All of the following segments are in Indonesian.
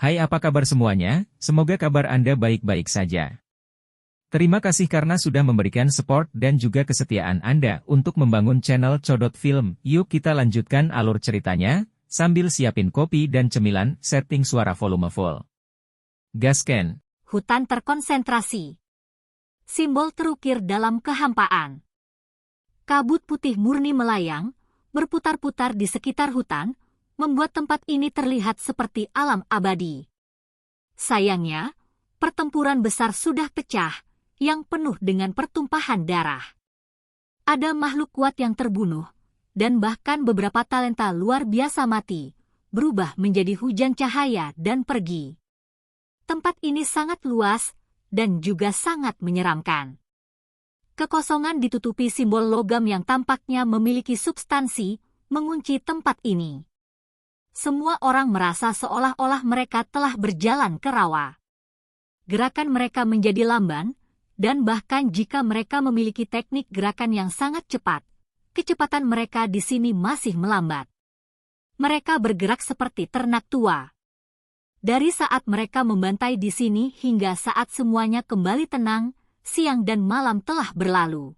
Hai, apa kabar semuanya? Semoga kabar Anda baik-baik saja. Terima kasih karena sudah memberikan support dan juga kesetiaan Anda untuk membangun channel Codot Film. Yuk kita lanjutkan alur ceritanya, sambil siapin kopi dan cemilan, setting suara volume full. Gasken. Hutan terkonsentrasi. Simbol terukir dalam kehampaan. Kabut putih murni melayang, berputar-putar di sekitar hutan, membuat tempat ini terlihat seperti alam abadi. Sayangnya, pertempuran besar sudah pecah, yang penuh dengan pertumpahan darah. Ada makhluk kuat yang terbunuh, dan bahkan beberapa talenta luar biasa mati, berubah menjadi hujan cahaya dan pergi. Tempat ini sangat luas, dan juga sangat menyeramkan. Kekosongan ditutupi simbol logam yang tampaknya memiliki substansi, mengunci tempat ini. Semua orang merasa seolah-olah mereka telah berjalan ke rawa. Gerakan mereka menjadi lamban, dan bahkan jika mereka memiliki teknik gerakan yang sangat cepat, kecepatan mereka di sini masih melambat. Mereka bergerak seperti ternak tua. Dari saat mereka membantai di sini hingga saat semuanya kembali tenang, siang dan malam telah berlalu.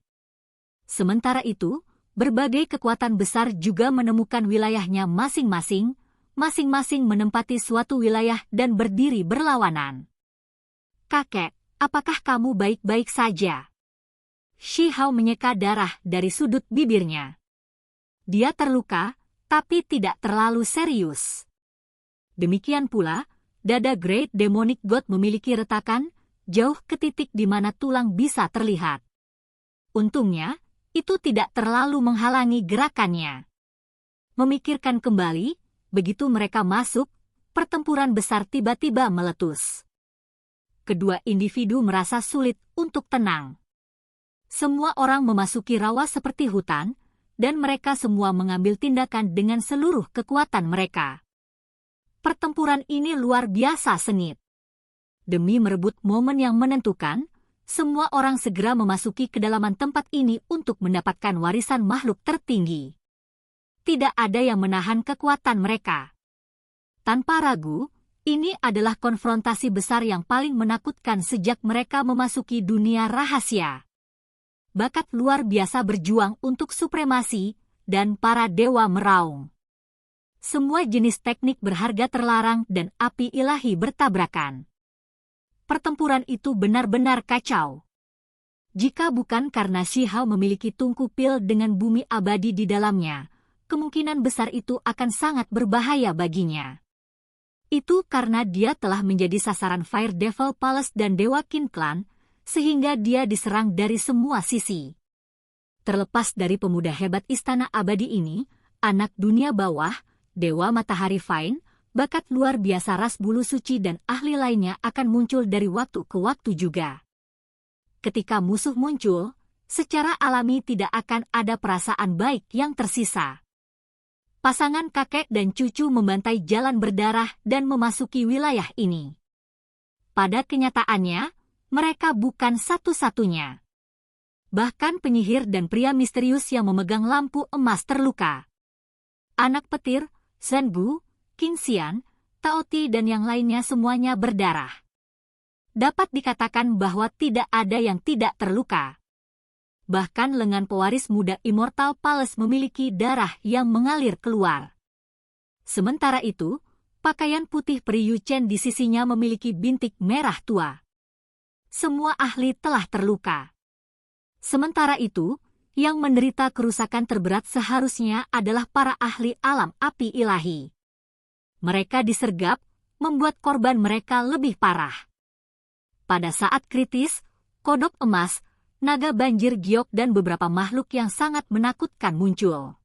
Sementara itu, berbagai kekuatan besar juga menemukan wilayahnya masing-masing, masing-masing menempati suatu wilayah dan berdiri berlawanan. Kakek, apakah kamu baik-baik saja? Shi Hao menyeka darah dari sudut bibirnya. Dia terluka, tapi tidak terlalu serius. Demikian pula, dada Great Demonic God memiliki retakan, jauh ke titik di mana tulang bisa terlihat. Untungnya, itu tidak terlalu menghalangi gerakannya. Memikirkan kembali, begitu mereka masuk, pertempuran besar tiba-tiba meletus. Kedua individu merasa sulit untuk tenang. Semua orang memasuki rawa seperti hutan, dan mereka semua mengambil tindakan dengan seluruh kekuatan mereka. Pertempuran ini luar biasa sengit. Demi merebut momen yang menentukan, semua orang segera memasuki kedalaman tempat ini untuk mendapatkan warisan makhluk tertinggi. Tidak ada yang menahan kekuatan mereka. Tanpa ragu, ini adalah konfrontasi besar yang paling menakutkan sejak mereka memasuki dunia rahasia. Bakat luar biasa berjuang untuk supremasi, dan para dewa meraung. Semua jenis teknik berharga terlarang dan api ilahi bertabrakan. Pertempuran itu benar-benar kacau. Jika bukan karena Shi Hao memiliki tungku pil dengan bumi abadi di dalamnya, kemungkinan besar itu akan sangat berbahaya baginya. Itu karena dia telah menjadi sasaran Fire Devil Palace dan Dewa Qin Clan, sehingga dia diserang dari semua sisi. Terlepas dari pemuda hebat Istana Abadi ini, anak dunia bawah, Dewa Matahari Fine, bakat luar biasa ras bulu suci dan ahli lainnya akan muncul dari waktu ke waktu juga. Ketika musuh muncul, secara alami tidak akan ada perasaan baik yang tersisa. Pasangan kakek dan cucu membantai jalan berdarah dan memasuki wilayah ini. Pada kenyataannya, mereka bukan satu-satunya. Bahkan penyihir dan pria misterius yang memegang lampu emas terluka. Anak petir, Zhenbu, Qin Xian, Tao Ti dan yang lainnya semuanya berdarah. Dapat dikatakan bahwa tidak ada yang tidak terluka. Bahkan lengan pewaris muda Immortal Palace memiliki darah yang mengalir keluar. Sementara itu, pakaian putih peri Yu Chen di sisinya memiliki bintik merah tua. Semua ahli telah terluka. Sementara itu, yang menderita kerusakan terberat seharusnya adalah para ahli alam api ilahi. Mereka disergap, membuat korban mereka lebih parah. Pada saat kritis, kodok emas, naga banjir giok dan beberapa makhluk yang sangat menakutkan muncul.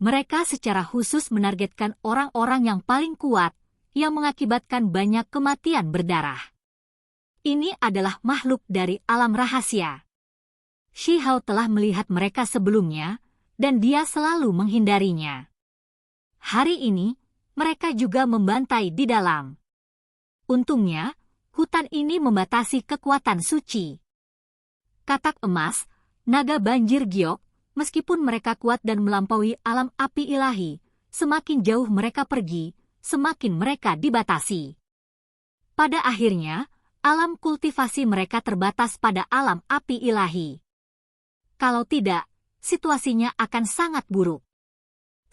Mereka secara khusus menargetkan orang-orang yang paling kuat, yang mengakibatkan banyak kematian berdarah. Ini adalah makhluk dari alam rahasia. Shi Hao telah melihat mereka sebelumnya, dan dia selalu menghindarinya. Hari ini, mereka juga membantai di dalam. Untungnya, hutan ini membatasi kekuatan suci. Katak emas, naga banjir giok, meskipun mereka kuat dan melampaui alam api ilahi, semakin jauh mereka pergi, semakin mereka dibatasi. Pada akhirnya, alam kultivasi mereka terbatas pada alam api ilahi. Kalau tidak, situasinya akan sangat buruk.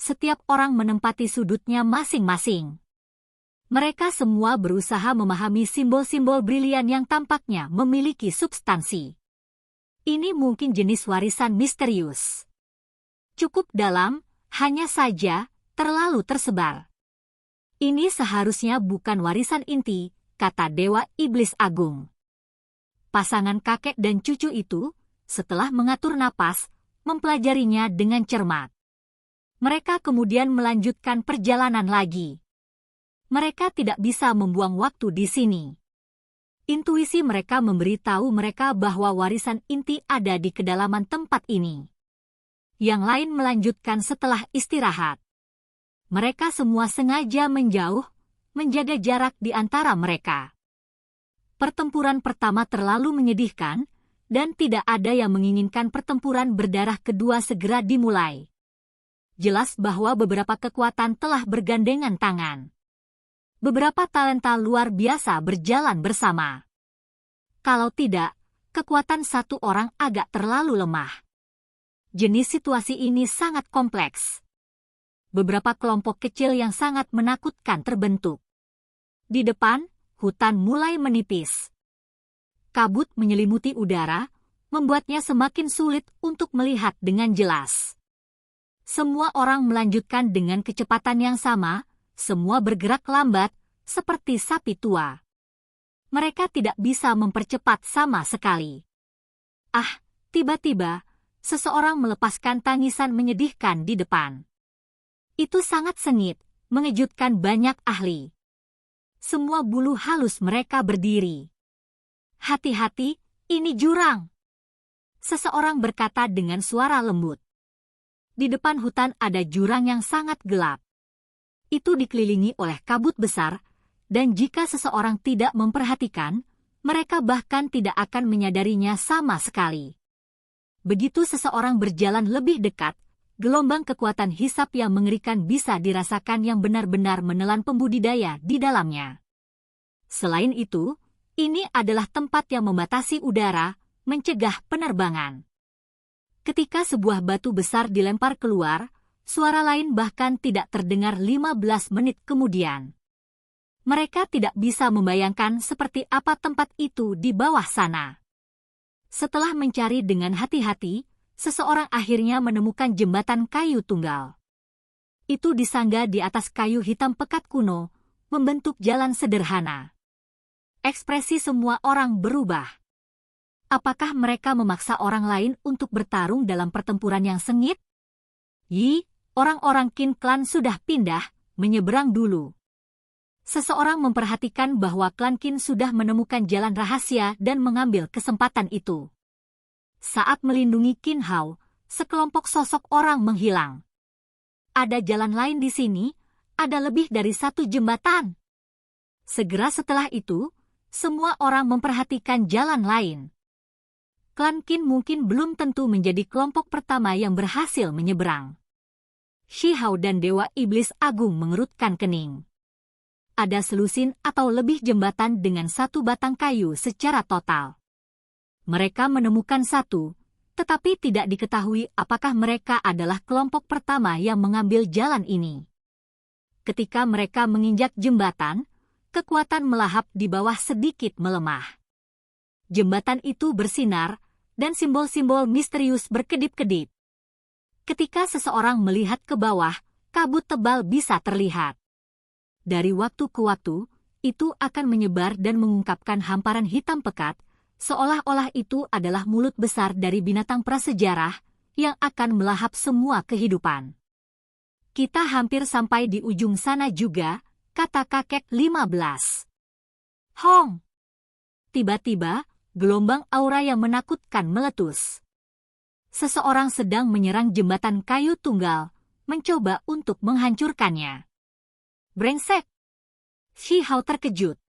Setiap orang menempati sudutnya masing-masing. Mereka semua berusaha memahami simbol-simbol brilian yang tampaknya memiliki substansi. Ini mungkin jenis warisan misterius. Cukup dalam, hanya saja terlalu tersebar. Ini seharusnya bukan warisan inti, kata Dewa Iblis Agung. Pasangan kakek dan cucu itu, setelah mengatur napas, mempelajarinya dengan cermat. Mereka kemudian melanjutkan perjalanan lagi. Mereka tidak bisa membuang waktu di sini. Intuisi mereka memberitahu mereka bahwa warisan inti ada di kedalaman tempat ini. Yang lain melanjutkan setelah istirahat. Mereka semua sengaja menjauh, menjaga jarak di antara mereka. Pertempuran pertama terlalu menyedihkan, dan tidak ada yang menginginkan pertempuran berdarah kedua segera dimulai. Jelas bahwa beberapa kekuatan telah bergandengan tangan. Beberapa talenta luar biasa berjalan bersama. Kalau tidak, kekuatan satu orang agak terlalu lemah. Jenis situasi ini sangat kompleks. Beberapa kelompok kecil yang sangat menakutkan terbentuk. Di depan, hutan mulai menipis. Kabut menyelimuti udara, membuatnya semakin sulit untuk melihat dengan jelas. Semua orang melanjutkan dengan kecepatan yang sama, semua bergerak lambat, seperti sapi tua. Mereka tidak bisa mempercepat sama sekali. Tiba-tiba, seseorang melepaskan tangisan menyedihkan di depan. Itu sangat sengit, mengejutkan banyak ahli. Semua bulu halus mereka berdiri. Hati-hati, ini jurang. Seseorang berkata dengan suara lembut. Di depan hutan ada jurang yang sangat gelap. Itu dikelilingi oleh kabut besar, dan jika seseorang tidak memperhatikan, mereka bahkan tidak akan menyadarinya sama sekali. Begitu seseorang berjalan lebih dekat, gelombang kekuatan hisap yang mengerikan bisa dirasakan yang benar-benar menelan pembudidaya di dalamnya. Selain itu, ini adalah tempat yang membatasi udara, mencegah penerbangan. Ketika sebuah batu besar dilempar keluar, suara lain bahkan tidak terdengar 15 menit kemudian. Mereka tidak bisa membayangkan seperti apa tempat itu di bawah sana. Setelah mencari dengan hati-hati, seseorang akhirnya menemukan jembatan kayu tunggal. Itu disanggah di atas kayu hitam pekat kuno, membentuk jalan sederhana. Ekspresi semua orang berubah. Apakah mereka memaksa orang lain untuk bertarung dalam pertempuran yang sengit? Orang-orang Qin Clan sudah pindah, menyeberang dulu. Seseorang memperhatikan bahwa klan Qin sudah menemukan jalan rahasia dan mengambil kesempatan itu. Saat melindungi Qin Hao, sekelompok sosok orang menghilang. Ada jalan lain di sini, ada lebih dari satu jembatan. Segera setelah itu, semua orang memperhatikan jalan lain. Klan Qin mungkin belum tentu menjadi kelompok pertama yang berhasil menyeberang. Shi Hao dan Dewa Iblis Agung mengerutkan kening. Ada selusin atau lebih jembatan dengan satu batang kayu secara total. Mereka menemukan satu, tetapi tidak diketahui apakah mereka adalah kelompok pertama yang mengambil jalan ini. Ketika mereka menginjak jembatan, kekuatan melahap di bawah sedikit melemah. Jembatan itu bersinar, dan simbol-simbol misterius berkedip-kedip. Ketika seseorang melihat ke bawah, kabut tebal bisa terlihat. Dari waktu ke waktu, itu akan menyebar dan mengungkapkan hamparan hitam pekat, seolah-olah itu adalah mulut besar dari binatang prasejarah yang akan melahap semua kehidupan. Kita hampir sampai di ujung sana juga, kata kakek 15. Hong! Tiba-tiba, gelombang aura yang menakutkan meletus. Seseorang sedang menyerang jembatan kayu tunggal, mencoba untuk menghancurkannya. Brengsek! Shi Hao terkejut.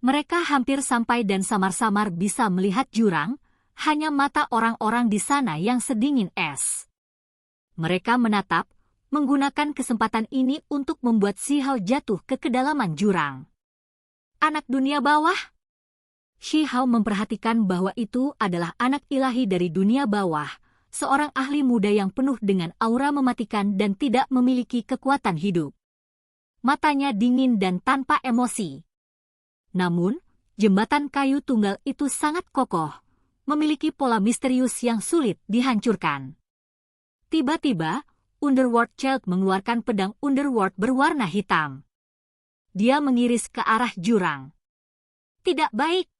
Mereka hampir sampai dan samar-samar bisa melihat jurang, hanya mata orang-orang di sana yang sedingin es. Mereka menatap, menggunakan kesempatan ini untuk membuat Shi Hao jatuh ke kedalaman jurang. Anak dunia bawah? Shi Hao memperhatikan bahwa itu adalah anak ilahi dari dunia bawah, seorang ahli muda yang penuh dengan aura mematikan dan tidak memiliki kekuatan hidup. Matanya dingin dan tanpa emosi. Namun, jembatan kayu tunggal itu sangat kokoh, memiliki pola misterius yang sulit dihancurkan. Tiba-tiba, Underworld Child mengeluarkan pedang Underworld berwarna hitam. Dia mengiris ke arah jurang. Tidak baik!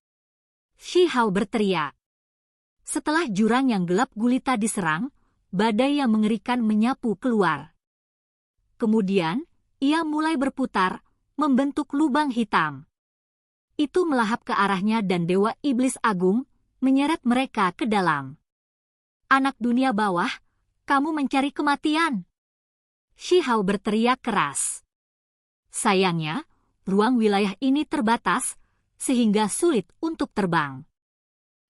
Shi Hao berteriak. Setelah jurang yang gelap gulita diserang, badai yang mengerikan menyapu keluar. Kemudian, ia mulai berputar, membentuk lubang hitam. Itu melahap ke arahnya dan Dewa Iblis Agung menyeret mereka ke dalam. Anak dunia bawah, kamu mencari kematian. Shi Hao berteriak keras. Sayangnya, ruang wilayah ini terbatas, sehingga sulit untuk terbang.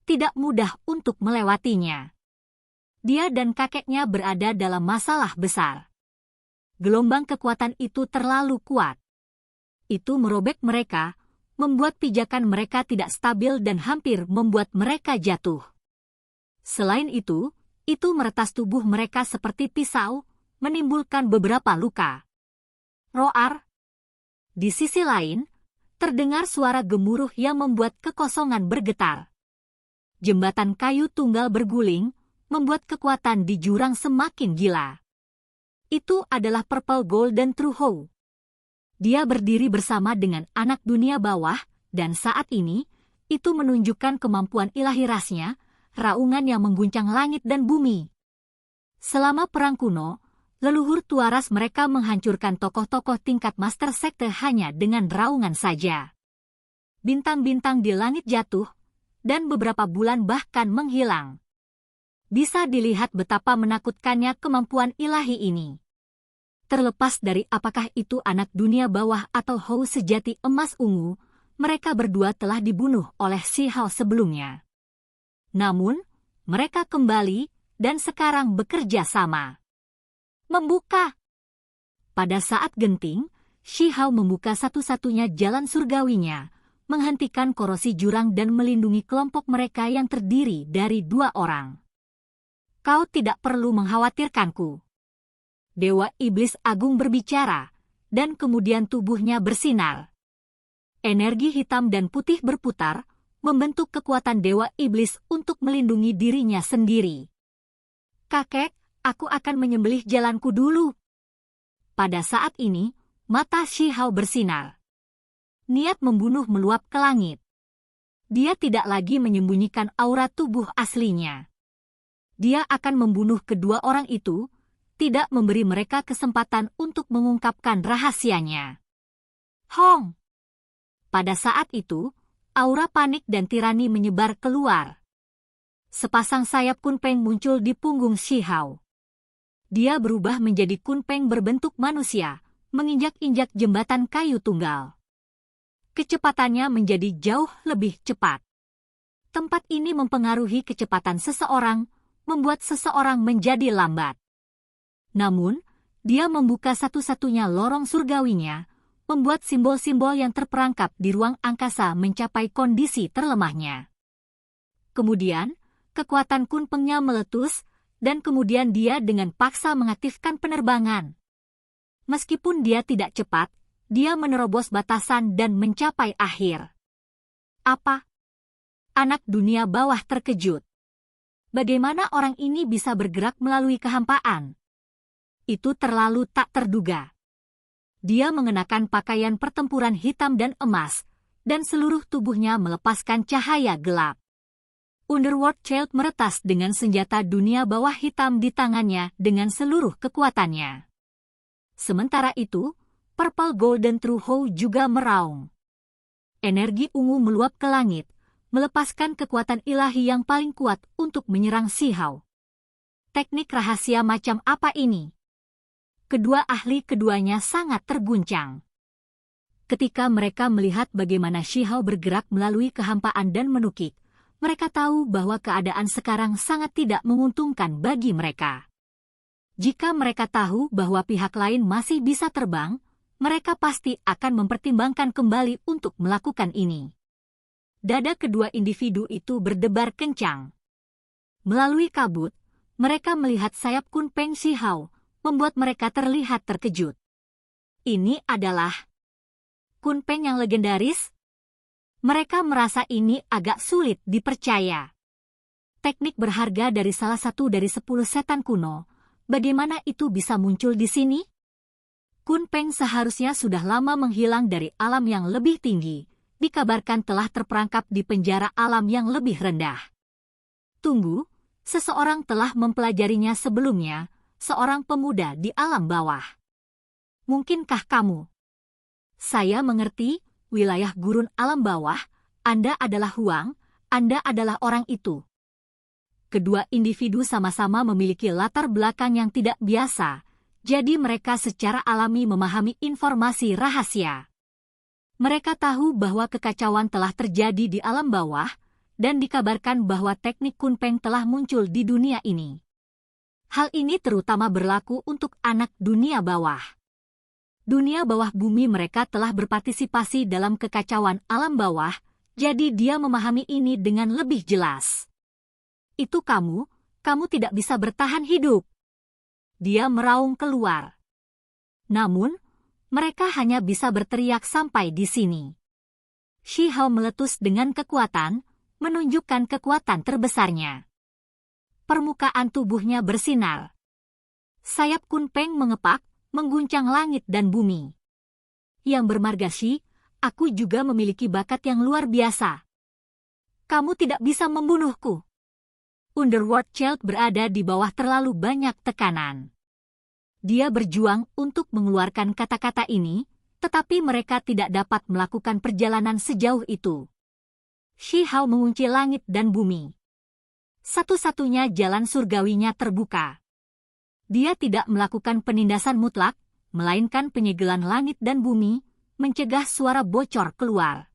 Tidak mudah untuk melewatinya. Dia dan kakeknya berada dalam masalah besar. Gelombang kekuatan itu terlalu kuat. Itu merobek mereka, membuat pijakan mereka tidak stabil dan hampir membuat mereka jatuh. Selain itu meretas tubuh mereka seperti pisau, menimbulkan beberapa luka. Roar. Di sisi lain, terdengar suara gemuruh yang membuat kekosongan bergetar. Jembatan kayu tunggal berguling, membuat kekuatan di jurang semakin gila. Itu adalah Purple Golden True Hou. Dia berdiri bersama dengan anak dunia bawah, dan saat ini, itu menunjukkan kemampuan ilahi rasnya, raungan yang mengguncang langit dan bumi. Selama perang kuno, leluhur tua ras mereka menghancurkan tokoh-tokoh tingkat master sekte hanya dengan raungan saja. Bintang-bintang di langit jatuh, dan beberapa bulan bahkan menghilang. Bisa dilihat betapa menakutkannya kemampuan ilahi ini. Terlepas dari apakah itu anak dunia bawah atau Hou sejati emas ungu, mereka berdua telah dibunuh oleh Shi Hao sebelumnya. Namun, mereka kembali dan sekarang bekerja sama. Membuka. Pada saat genting, Shi Hao membuka satu-satunya jalan surgawinya, menghentikan korosi jurang dan melindungi kelompok mereka yang terdiri dari 2 orang. Kau tidak perlu mengkhawatirkanku. Dewa Iblis Agung berbicara, dan kemudian tubuhnya bersinar. Energi hitam dan putih berputar, membentuk kekuatan Dewa Iblis untuk melindungi dirinya sendiri. Kakek, aku akan menyembelih jalanku dulu. Pada saat ini, mata Shi Hao bersinar. Niat membunuh meluap ke langit. Dia tidak lagi menyembunyikan aura tubuh aslinya. Dia akan membunuh kedua orang itu, tidak memberi mereka kesempatan untuk mengungkapkan rahasianya. Hong! Pada saat itu, aura panik dan tirani menyebar keluar. Sepasang sayap kunpeng muncul di punggung Shi Hao. Dia berubah menjadi kunpeng berbentuk manusia, menginjak-injak jembatan kayu tunggal. Kecepatannya menjadi jauh lebih cepat. Tempat ini mempengaruhi kecepatan seseorang, membuat seseorang menjadi lambat. Namun, dia membuka satu-satunya lorong surgawinya, membuat simbol-simbol yang terperangkap di ruang angkasa mencapai kondisi terlemahnya. Kemudian, kekuatan kunpengnya meletus, dan kemudian dia dengan paksa mengaktifkan penerbangan. Meskipun dia tidak cepat, dia menerobos batasan dan mencapai akhir. Apa? Anak dunia bawah terkejut. Bagaimana orang ini bisa bergerak melalui kehampaan? Itu terlalu tak terduga. Dia mengenakan pakaian pertempuran hitam dan emas, dan seluruh tubuhnya melepaskan cahaya gelap. Underworld Child meretas dengan senjata dunia bawah hitam di tangannya dengan seluruh kekuatannya. Sementara itu, Purple Golden True Hou juga meraung. Energi ungu meluap ke langit, melepaskan kekuatan ilahi yang paling kuat untuk menyerang Shi Hao. Teknik rahasia macam apa ini? Kedua ahli keduanya sangat terguncang. Ketika mereka melihat bagaimana Shi Hao bergerak melalui kehampaan dan menukik, mereka tahu bahwa keadaan sekarang sangat tidak menguntungkan bagi mereka. Jika mereka tahu bahwa pihak lain masih bisa terbang, mereka pasti akan mempertimbangkan kembali untuk melakukan ini. Dada kedua individu itu berdebar kencang. Melalui kabut, mereka melihat sayap Kunpeng Shihao, membuat mereka terlihat terkejut. Ini adalah Kunpeng yang legendaris? Mereka merasa ini agak sulit dipercaya. Teknik berharga dari salah satu dari 10 setan kuno, bagaimana itu bisa muncul di sini? Kunpeng seharusnya sudah lama menghilang dari alam yang lebih tinggi, dikabarkan telah terperangkap di penjara alam yang lebih rendah. Tunggu, seseorang telah mempelajarinya sebelumnya, seorang pemuda di alam bawah. Mungkinkah kamu? Saya mengerti, wilayah gurun alam bawah, Anda adalah Huang, Anda adalah orang itu. Kedua individu sama-sama memiliki latar belakang yang tidak biasa, jadi mereka secara alami memahami informasi rahasia. Mereka tahu bahwa kekacauan telah terjadi di alam bawah, dan dikabarkan bahwa teknik Kunpeng telah muncul di dunia ini. Hal ini terutama berlaku untuk anak dunia bawah. Dunia bawah bumi mereka telah berpartisipasi dalam kekacauan alam bawah, jadi dia memahami ini dengan lebih jelas. Itu kamu tidak bisa bertahan hidup. Dia meraung keluar. Namun, mereka hanya bisa berteriak sampai di sini. Shihao meletus dengan kekuatan, menunjukkan kekuatan terbesarnya. Permukaan tubuhnya bersinar. Sayap Kunpeng mengepak, mengguncang langit dan bumi. Yang bermarga Shi, aku juga memiliki bakat yang luar biasa. Kamu tidak bisa membunuhku. Underworld Child berada di bawah terlalu banyak tekanan. Dia berjuang untuk mengeluarkan kata-kata ini, tetapi mereka tidak dapat melakukan perjalanan sejauh itu. Shihao mengunci langit dan bumi. Satu-satunya jalan surgawinya terbuka. Dia tidak melakukan penindasan mutlak, melainkan penyegelan langit dan bumi, mencegah suara bocor keluar.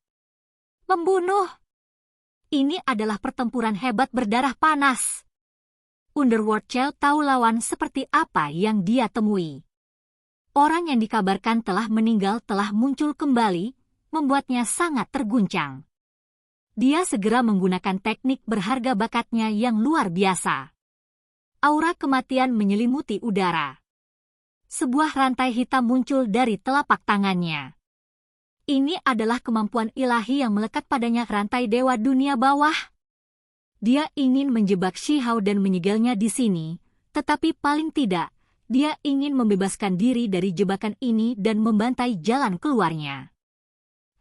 Membunuh! Ini adalah pertempuran hebat berdarah panas. Underworld Child tahu lawan seperti apa yang dia temui. Orang yang dikabarkan telah meninggal telah muncul kembali, membuatnya sangat terguncang. Dia segera menggunakan teknik berharga bakatnya yang luar biasa. Aura kematian menyelimuti udara. Sebuah rantai hitam muncul dari telapak tangannya. Ini adalah kemampuan ilahi yang melekat padanya rantai dewa dunia bawah. Dia ingin menjebak Shihao dan menyegelnya di sini, tetapi paling tidak, dia ingin membebaskan diri dari jebakan ini dan membantai jalan keluarnya.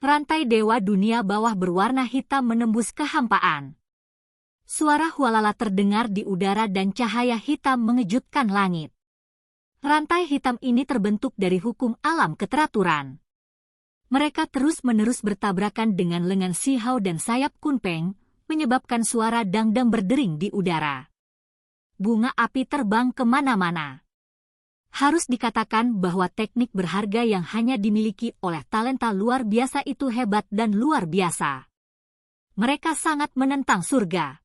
Rantai dewa dunia bawah berwarna hitam menembus kehampaan. Suara hualala terdengar di udara dan cahaya hitam mengejutkan langit. Rantai hitam ini terbentuk dari hukum alam keteraturan. Mereka terus-menerus bertabrakan dengan lengan Shihao dan sayap Kunpeng, menyebabkan suara dangdang berdering di udara. Bunga api terbang kemana-mana. Harus dikatakan bahwa teknik berharga yang hanya dimiliki oleh talenta luar biasa itu hebat dan luar biasa. Mereka sangat menentang surga.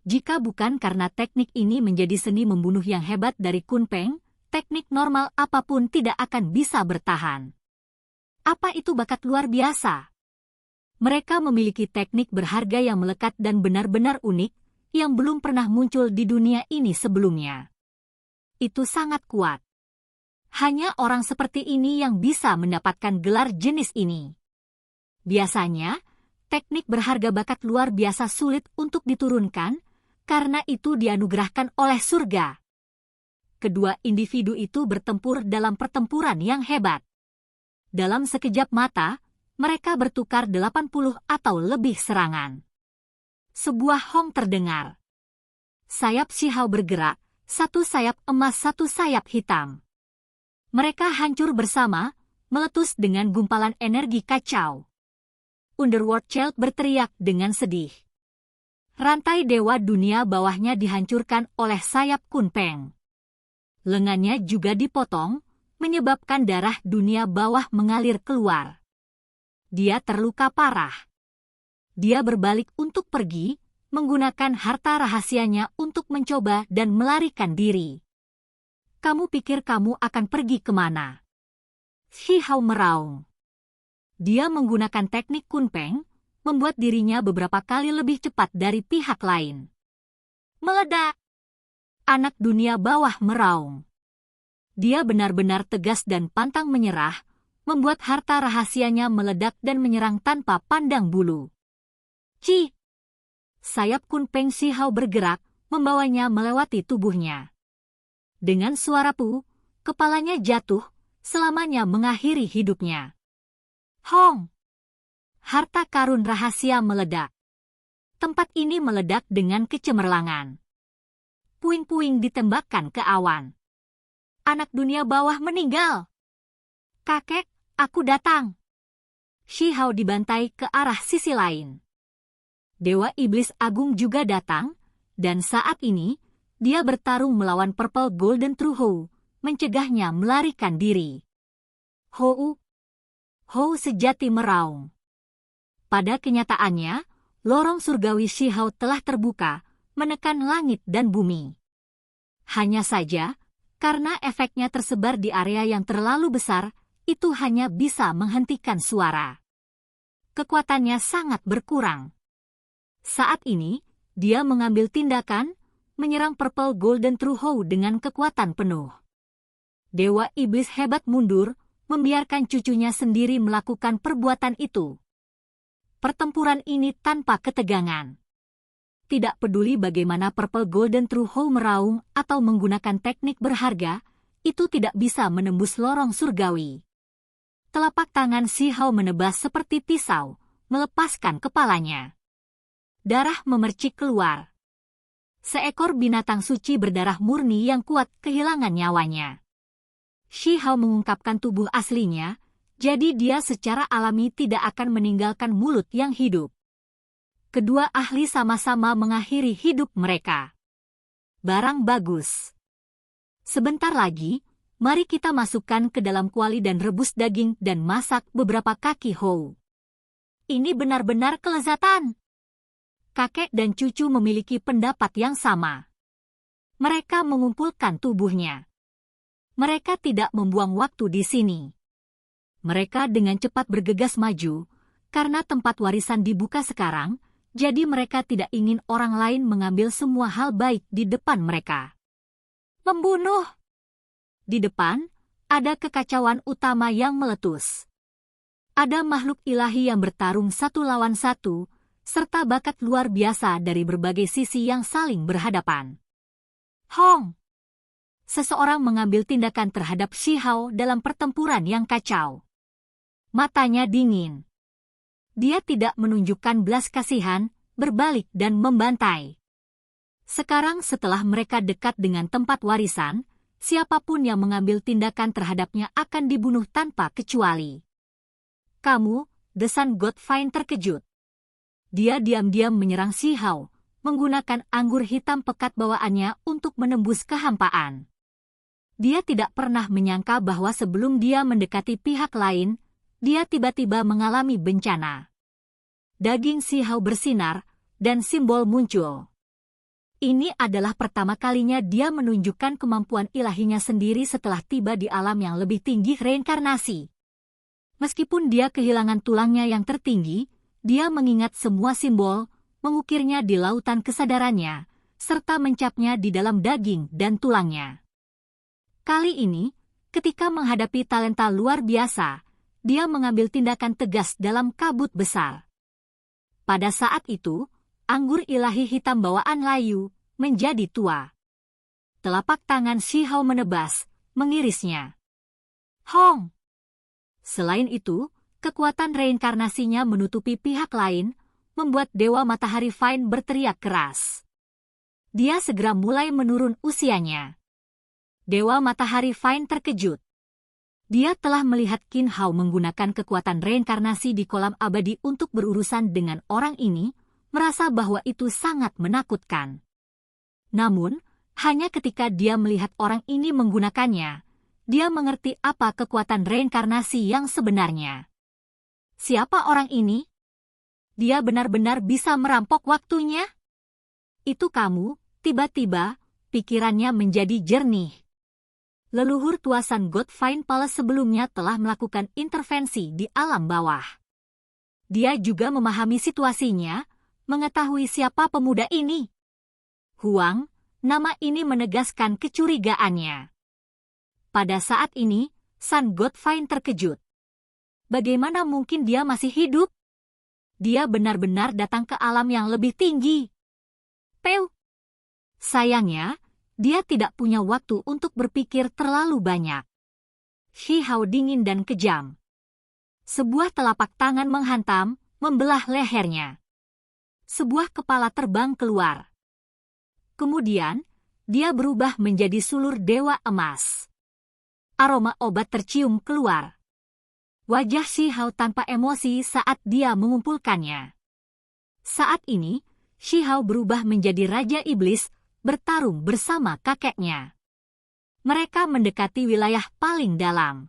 Jika bukan karena teknik ini menjadi seni membunuh yang hebat dari Kunpeng, teknik normal apapun tidak akan bisa bertahan. Apa itu bakat luar biasa? Mereka memiliki teknik berharga yang melekat dan benar-benar unik, yang belum pernah muncul di dunia ini sebelumnya. Itu sangat kuat. Hanya orang seperti ini yang bisa mendapatkan gelar jenis ini. Biasanya, teknik berharga bakat luar biasa sulit untuk diturunkan, karena itu dianugerahkan oleh surga. Kedua individu itu bertempur dalam pertempuran yang hebat. Dalam sekejap mata, mereka bertukar 80 atau lebih serangan. Sebuah hong terdengar. Sayap Shihao bergerak, satu sayap emas satu sayap hitam. Mereka hancur bersama, meletus dengan gumpalan energi kacau. Underworld Child berteriak dengan sedih. Rantai dewa dunia bawahnya dihancurkan oleh sayap Kunpeng. Lengannya juga dipotong, menyebabkan darah dunia bawah mengalir keluar. Dia terluka parah. Dia berbalik untuk pergi, menggunakan harta rahasianya untuk mencoba dan melarikan diri. Kamu pikir kamu akan pergi kemana? Shi Hao meraung. Dia menggunakan teknik kunpeng, membuat dirinya beberapa kali lebih cepat dari pihak lain. Meledak! Anak dunia bawah meraung. Dia benar-benar tegas dan pantang menyerah, membuat harta rahasianya meledak dan menyerang tanpa pandang bulu. Ci! Sayap kunpeng Shi Hao bergerak, membawanya melewati tubuhnya. Dengan suara pu, kepalanya jatuh, selamanya mengakhiri hidupnya. Hong! Harta karun rahasia meledak. Tempat ini meledak dengan kecemerlangan. Puing-puing ditembakkan ke awan. Anak dunia bawah meninggal. Kakek, aku datang. Shi Hao dibantai ke arah sisi lain. Dewa Iblis Agung juga datang, dan saat ini, dia bertarung melawan Purple Golden Truho, mencegahnya melarikan diri. Hou sejati meraung. Pada kenyataannya, lorong surgawi Shi Hao telah terbuka, menekan langit dan bumi. Hanya saja, karena efeknya tersebar di area yang terlalu besar, itu hanya bisa menghentikan suara. Kekuatannya sangat berkurang. Saat ini, dia mengambil tindakan, menyerang Purple Golden Truho dengan kekuatan penuh. Dewa Iblis hebat mundur, membiarkan cucunya sendiri melakukan perbuatan itu. Pertempuran ini tanpa ketegangan. Tidak peduli bagaimana Purple Golden Truho meraung atau menggunakan teknik berharga, itu tidak bisa menembus lorong surgawi. Telapak tangan Shi Hao menebas seperti pisau, melepaskan kepalanya. Darah memercik keluar. Seekor binatang suci berdarah murni yang kuat kehilangan nyawanya. Shi Hao mengungkapkan tubuh aslinya, jadi dia secara alami tidak akan meninggalkan mulut yang hidup. Kedua ahli sama-sama mengakhiri hidup mereka. Barang bagus. Sebentar lagi, mari kita masukkan ke dalam kuali dan rebus daging dan masak beberapa kaki hou. Ini benar-benar kelezatan. Kakek dan cucu memiliki pendapat yang sama. Mereka mengumpulkan tubuhnya. Mereka tidak membuang waktu di sini. Mereka dengan cepat bergegas maju, karena tempat warisan dibuka sekarang, jadi mereka tidak ingin orang lain mengambil semua hal baik di depan mereka. Membunuh! Di depan, ada kekacauan utama yang meletus. Ada makhluk ilahi yang bertarung satu lawan satu, serta bakat luar biasa dari berbagai sisi yang saling berhadapan. Hong! Seseorang mengambil tindakan terhadap Shi Hao dalam pertempuran yang kacau. Matanya dingin. Dia tidak menunjukkan belas kasihan, berbalik dan membantai. Sekarang setelah mereka dekat dengan tempat warisan, siapapun yang mengambil tindakan terhadapnya akan dibunuh tanpa kecuali. Kamu, The Sun God Vine terkejut. Dia diam-diam menyerang Shi Hao, menggunakan anggur hitam pekat bawaannya untuk menembus kehampaan. Dia tidak pernah menyangka bahwa sebelum dia mendekati pihak lain, dia tiba-tiba mengalami bencana. Daging Shi Hao bersinar, dan simbol muncul. Ini adalah pertama kalinya dia menunjukkan kemampuan ilahinya sendiri setelah tiba di alam yang lebih tinggi reinkarnasi. Meskipun dia kehilangan tulangnya yang tertinggi, dia mengingat semua simbol, mengukirnya di lautan kesadarannya, serta mencapnya di dalam daging dan tulangnya. Kali ini, ketika menghadapi talenta luar biasa, dia mengambil tindakan tegas dalam kabut besar. Pada saat itu, anggur ilahi hitam bawaan layu menjadi tua. Telapak tangan Shi Hao menebas, mengirisnya. Hong! Selain itu, kekuatan reinkarnasinya menutupi pihak lain, membuat Dewa Matahari Vine berteriak keras. Dia segera mulai menurun usianya. Dewa Matahari Vine terkejut. Dia telah melihat Qin Hao menggunakan kekuatan reinkarnasi di kolam abadi untuk berurusan dengan orang ini, merasa bahwa itu sangat menakutkan. Namun, hanya ketika dia melihat orang ini menggunakannya, dia mengerti apa kekuatan reinkarnasi yang sebenarnya. Siapa orang ini? Dia benar-benar bisa merampok waktunya? Itu kamu, tiba-tiba, pikirannya menjadi jernih. leluhur tua Sun God Fine Palace sebelumnya telah melakukan intervensi di alam bawah. Dia juga memahami situasinya, mengetahui siapa pemuda ini. Huang, nama ini menegaskan kecurigaannya. Pada saat ini, Sun God Fine terkejut. Bagaimana mungkin dia masih hidup? Dia benar-benar datang ke alam yang lebih tinggi. Peu. Sayangnya, dia tidak punya waktu untuk berpikir terlalu banyak. Shi Hao dingin dan kejam. Sebuah telapak tangan menghantam, membelah lehernya. Sebuah kepala terbang keluar. Kemudian, dia berubah menjadi sulur dewa emas. Aroma obat tercium keluar. Wajah Shi Hao tanpa emosi saat dia mengumpulkannya. Saat ini, Shi Hao berubah menjadi Raja Iblis, bertarung bersama kakeknya. Mereka mendekati wilayah paling dalam.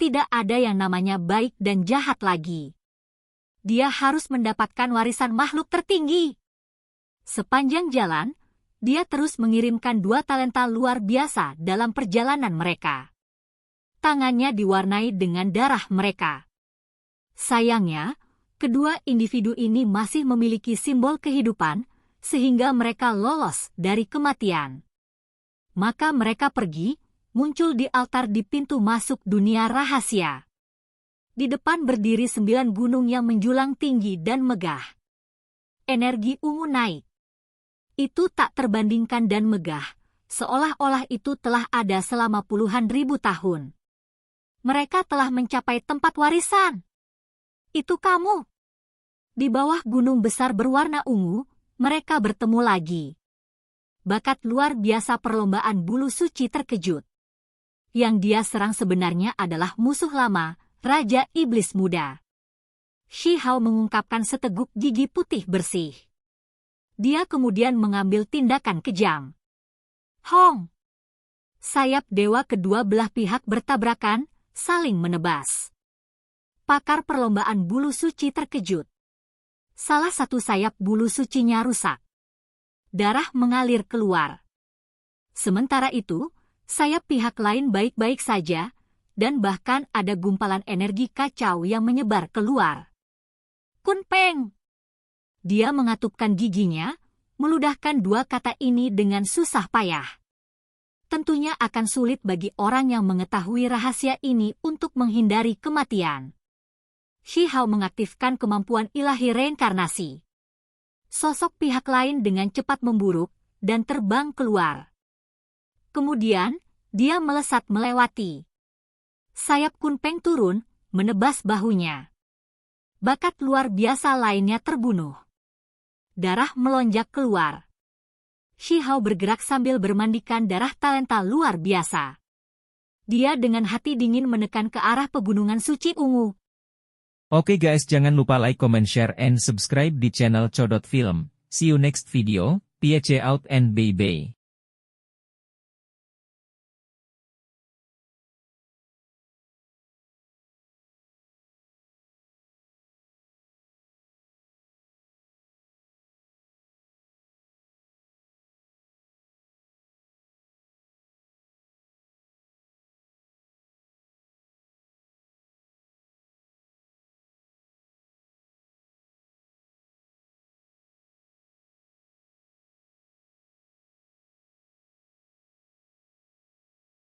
Tidak ada yang namanya baik dan jahat lagi. Dia harus mendapatkan warisan makhluk tertinggi. Sepanjang jalan, dia terus mengirimkan dua talenta luar biasa dalam perjalanan mereka. Tangannya diwarnai dengan darah mereka. Sayangnya, kedua individu ini masih memiliki simbol kehidupan, sehingga mereka lolos dari kematian. Maka mereka pergi, muncul di altar di pintu masuk dunia rahasia. Di depan berdiri 9 gunung yang menjulang tinggi dan megah. Energi ungu naik. Itu tak terbandingkan dan megah, seolah-olah itu telah ada selama puluhan ribu tahun. Mereka telah mencapai tempat warisan. Itu kamu. Di bawah gunung besar berwarna ungu, mereka bertemu lagi. Bakat luar biasa perlombaan bulu suci terkejut. Yang dia serang sebenarnya adalah musuh lama, Raja Iblis Muda. Shi Hao mengungkapkan seteguk gigi putih bersih. Dia kemudian mengambil tindakan kejam. Hong! Sayap dewa kedua belah pihak bertabrakan, saling menebas. Pakar perlombaan bulu suci terkejut. Salah satu sayap bulu sucinya rusak. Darah mengalir keluar. Sementara itu, sayap pihak lain baik-baik saja, dan bahkan ada gumpalan energi kacau yang menyebar keluar. Kun Peng! Dia mengatupkan giginya, meludahkan dua kata ini dengan susah payah. Tentunya akan sulit bagi orang yang mengetahui rahasia ini untuk menghindari kematian. Shi Hao mengaktifkan kemampuan ilahi reinkarnasi. Sosok pihak lain dengan cepat memburuk dan terbang keluar. Kemudian, dia melesat melewati. Sayap Kun Peng turun, menebas bahunya. Bakat luar biasa lainnya terbunuh. Darah melonjak keluar. Shi Hao bergerak sambil bermandikan darah talenta luar biasa. Dia dengan hati dingin menekan ke arah pegunungan suci ungu. Oke guys, jangan lupa like, comment, share, and subscribe di channel Codot Film. See you next video, peace out and bye-bye.